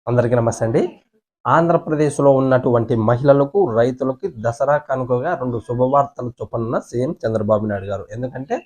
అందరికీ నమస్తే అండి. ఆంధ్రప్రదేశ్‌లో ఉన్నటువంటి మహిళలకు, రైతులకి దసరా కానుకగా 2 శుభవార్తలు చొప్పున సీఎం చంద్రబాబు నాయుడు గారు. ఎందుకంటే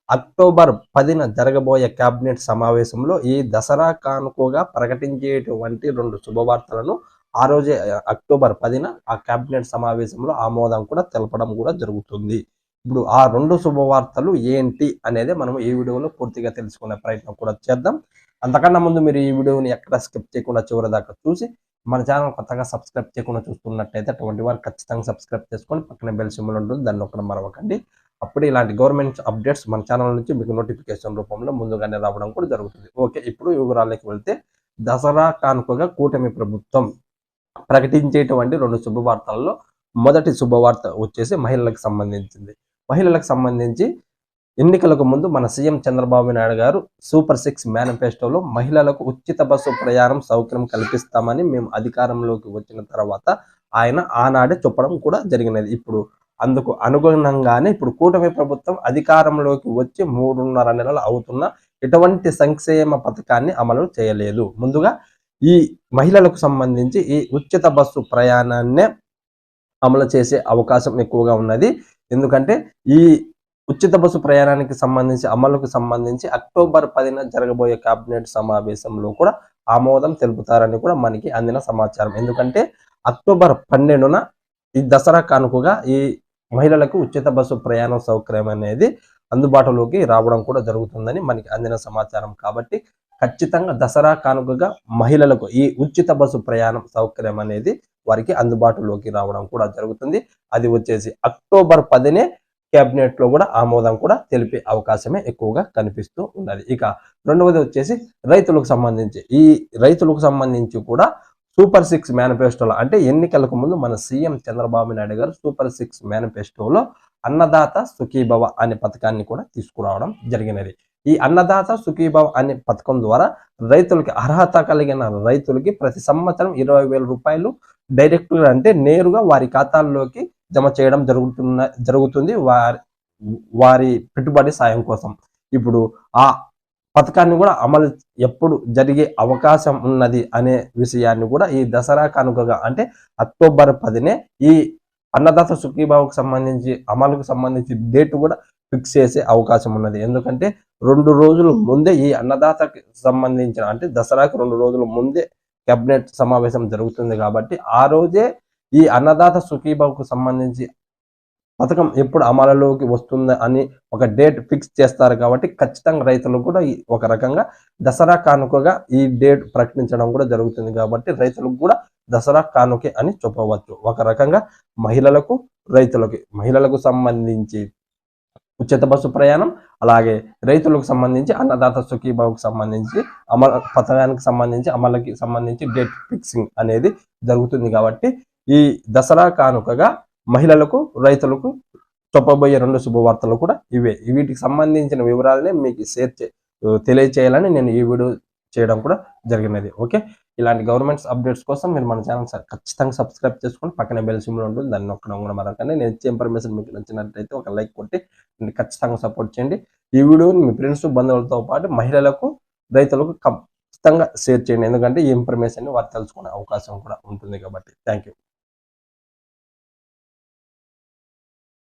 అక్టోబర్ 10న జరగబోయే కేబినెట్ సమావేశంలో ఈ దసరా కానుకగా ప్రకటించేటువంటి 2 శుభవార్తలను ఆ రోజే అక్టోబర్ 10న ఆ కేబినెట్ సమావేశంలో ఆమోదం కూడా తెలపడం కూడా జరుగుతుంది. ఇప్పుడు ఆ 2 శుభవార్తలు ఏంటి అనేది మనం ఈ వీడియోలో పూర్తిగా తెలుసుకునే ప్రయత్నం కూడా చేద్దాం. అంతకన్నా ముందు మీరు ఈ వీడియోని ఎక్కడ స్కిప్ చేయకుండా చివరి దాకా చూసి మన ఛానల్ కొత్తగా సబ్స్క్రైబ్ చేయకుండా చూస్తున్నట్టయితే అటువంటి వారు ఖచ్చితంగా సబ్స్క్రైబ్ చేసుకొని పక్కనే బెల్ సింబల్ ఉంటుంది, దాన్ని నొక్కడం మరవకండి. అప్పుడు ఇలాంటి గవర్నమెంట్ అప్డేట్స్ మన ఛానల్ నుంచి మీకు నోటిఫికేషన్ రూపంలో ముందుగానే రావడం కూడా జరుగుతుంది. ఓకే, ఇప్పుడు వివరాలకు వెళ్తే దసరా కానుకగా కూటమి ప్రభుత్వం ప్రకటించేటువంటి 2 శుభవార్తలలో మొదటి శుభవార్త వచ్చేసి మహిళలకు సంబంధించింది. మహిళలకు సంబంధించి ఎన్నికలకు ముందు మన సీఎం చంద్రబాబు నాయుడు గారు సూపర్ 6 మేనిఫెస్టోలో మహిళలకు ఉచిత బస్సు ప్రయాణం సౌకర్యం కల్పిస్తామని మేము అధికారంలోకి వచ్చిన తర్వాత ఆయన ఆనాడే చెప్పడం కూడా జరిగినది. ఇప్పుడు అందుకు అనుగుణంగానే ఇప్పుడు కూటమి ప్రభుత్వం అధికారంలోకి వచ్చి 3.5 నెలలు అవుతున్న ఎటువంటి సంక్షేమ పథకాన్ని అమలు చేయలేదు. ముందుగా ఈ మహిళలకు సంబంధించి ఈ ఉచిత బస్సు ప్రయాణాన్నే అమలు చేసే అవకాశం ఎక్కువగా ఉన్నది. ఎందుకంటే ఈ ఉచిత బస్సు ప్రయాణానికి సంబంధించి అమలుకు సంబంధించి అక్టోబర్ 10న జరగబోయే కేబినెట్ సమావేశంలో కూడా ఆమోదం తెలుపుతారని కూడా మనకి అందిన సమాచారం. ఎందుకంటే అక్టోబర్ 12న ఈ దసరా కానుకగా ఈ మహిళలకు ఉచిత బస్సు ప్రయాణం సౌకర్యం అనేది అందుబాటులోకి రావడం కూడా జరుగుతుందని మనకి అందిన సమాచారం. కాబట్టి ఖచ్చితంగా దసరా కానుకగా మహిళలకు ఈ ఉచిత బస్సు ప్రయాణం సౌకర్యం అనేది వారికి అందుబాటులోకి రావడం కూడా జరుగుతుంది. అది వచ్చేసి అక్టోబర్ 10నే కేబినెట్ లో కూడా ఆమోదం కూడా తెలిపే అవకాశమే ఎక్కువగా కనిపిస్తూ ఉన్నది. ఇక రెండవది వచ్చేసి రైతులకు సంబంధించి కూడా సూపర్ 6 మేనిఫెస్టోలో అంటే ఎన్నికలకు ముందు మన సీఎం చంద్రబాబు నాయుడు గారు సూపర్ 6 మేనిఫెస్టోలో అన్నదాత సుఖీభవ అనే పథకాన్ని కూడా తీసుకురావడం జరిగినది. ఈ అన్నదాత సుఖీభవ అనే పథకం ద్వారా రైతులకి అర్హత కలిగిన రైతులకి ప్రతి సంవత్సరం 20,000 రూపాయలు డైరెక్ట్ గా అంటే నేరుగా వారి ఖాతాల్లోకి జమ చేయడం జరుగుతుంది వారి పెట్టుబడి సాయం కోసం. ఇప్పుడు ఆ పథకాన్ని కూడా అమలు ఎప్పుడు జరిగే అవకాశం ఉన్నది అనే విషయాన్ని కూడా ఈ దసరా కానుకగా అంటే అక్టోబర్ 10నే ఈ అన్నదాత సుఖీభావకు సంబంధించి అమలుకు సంబంధించి డేట్ కూడా ఫిక్స్ చేసే అవకాశం ఉన్నది. ఎందుకంటే 2 రోజుల ముందే ఈ అన్నదాతకి సంబంధించిన అంటే దసరాకి 2 రోజుల ముందే కేబినెట్ సమావేశం జరుగుతుంది కాబట్టి ఆ రోజే ఈ అన్నదాత సుఖీభావకు సంబంధించి పథకం ఎప్పుడు అమలులోకి వస్తుంది అని ఒక డేట్ ఫిక్స్ చేస్తారు. కాబట్టి ఖచ్చితంగా రైతులకు కూడా ఒక రకంగా దసరా కానుకగా ఈ డేట్ ప్రకటించడం కూడా జరుగుతుంది. కాబట్టి రైతులకు కూడా దసరా కానుకే అని చెప్పవచ్చు. ఒక రకంగా మహిళలకు సంబంధించి ఉచిత బస్సు ప్రయాణం, అలాగే రైతులకు సంబంధించి అన్నదాత సుఖీభావకు సంబంధించి పథకానికి సంబంధించి అమలుకి సంబంధించి డేట్ ఫిక్సింగ్ అనేది జరుగుతుంది. కాబట్టి ఈ దసరా కానుకగా మహిళలకు, రైతులకు చెప్పబోయే 2 శుభవార్తలు కూడా ఇవే. వీటికి సంబంధించిన వివరాలనే మీకు తెలియచేయాలని నేను ఈ వీడియో చేయడం కూడా జరిగినది. ఓకే, ఇలాంటి గవర్నమెంట్స్ అప్డేట్స్ కోసం మీరు మన ఛానల్ ఖచ్చితంగా సబ్స్క్రైబ్ చేసుకొని పక్కనే బెల్ సింబల్ ఉంటుంది, దాన్ని నొక్కడం కూడా మరొకండి. నేను ఇచ్చే ఇన్ఫర్మేషన్ మీకు నచ్చినట్లయితే ఒక లైక్ కొట్టి ఖచ్చితంగా సపోర్ట్ చేయండి. ఈ వీడియోని మీ ఫ్రెండ్స్, బంధువులతో పాటు మహిళలకు, రైతులకు ఖచ్చితంగా షేర్ చేయండి. ఎందుకంటే ఈ ఇన్ఫర్మేషన్ వారు తెలుసుకునే అవకాశం కూడా ఉంటుంది కాబట్టి. Thank you.